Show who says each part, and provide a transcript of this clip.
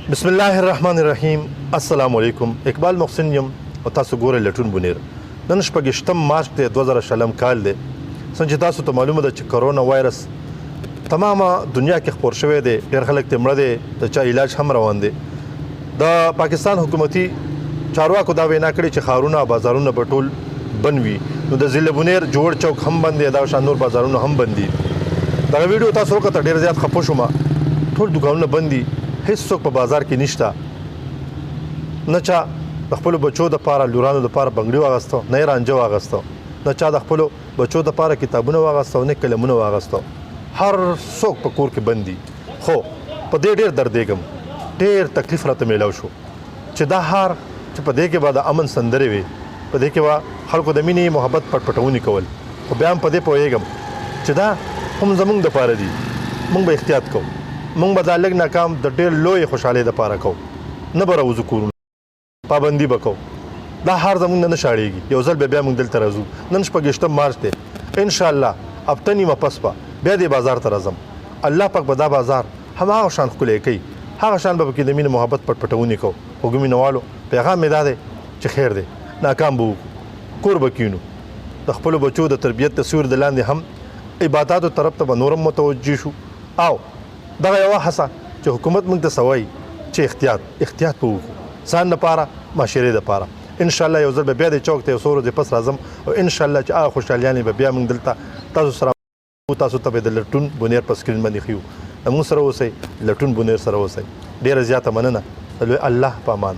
Speaker 1: بسم الله الرحمن الرحیم. السلام علیکم. اقبال محسن یم او تاسو ګورئ لټون بونیر. نن شپږشتم مارچ دی 2000 کال دی. څنګه تاسو ته معلومه ده چې کرونا وایرس تمامه دنیا کې خپور شوی دی. ډېر خلک ته مړه دي، د چا علاج هم روان دی. د پاکستان حکومتي چارواکو دا وینا کړې چې ښارونه او بازارونه به ټول بند وي. نو د ضلع بونیر جوړ چوک هم بند دی، دا شان نور بازارونه هم بند دي. دغه ویډیو تاسو وکړه ډېر زیات خفه شوم. ټول دکانونه بند دي، هیڅوک په بازار کې نشته. نه چا د خپل بچو د پاره لورانو د پاره بنگړي واغستو، نه رانجه واغستو، نه چا د خپل بچو د پاره کتابونه واغستو، نه قلمونه واغستو. هر څوک په کور کې بندي. خو په دې ډېر دردېږم، ډېر تکلیف راته میلاو شو چې دا هار چې په دې کې به د امن سندرې وي، په دې کې به خلکو د مینې محبت پټپټونې کول. خو بیا هم په دې پوهېږم چې دا هم زمونږ د پاره دي. موږ به احتیاط کوو، موږ به دا لږ ناکام د ډېر لوی خوشحالۍ دپاره کوو، نه به راوځو کورونه، پابندي به کوو. دا هار زمونږ نه شاړېږي. یو ځل بیا موږ دلته راځو. نن 26 مارچ دی. انشاءالله هفته نیمه پس به بیا دې بازار ته راځم. الله پاک به دا بازار هماغه شان ښکلی کوي، هغه شان به پکې د مینې محبت پټپټونې کوو. خوږو مینهوالو پیغام مې دا دی چې خیر دی، ناکام به وکړو، کور به کینو، د خپلو بچو د تربیت د سیوري د لاندې هم عباداتو طرف ته به نورم متوجه شو. او دغه یوه هڅه چې حکومت موږ ته سوایي چې احتیاط به وکړو، ځان لپاره، معاشرې دپاره. انشاءالله یو ځل به بیا د چوک ته یو څو ورځې پس راځم او انشاءالله چې هغه خوشحالیانې به بیا موږ دلته تاسو سره تاسو ته به د لټون بونیر په سکرین باندې ښیو. موږ سره اوسئ، لټون بونیر سره اوسئ. ډېره زیاته مننه. الله په امان.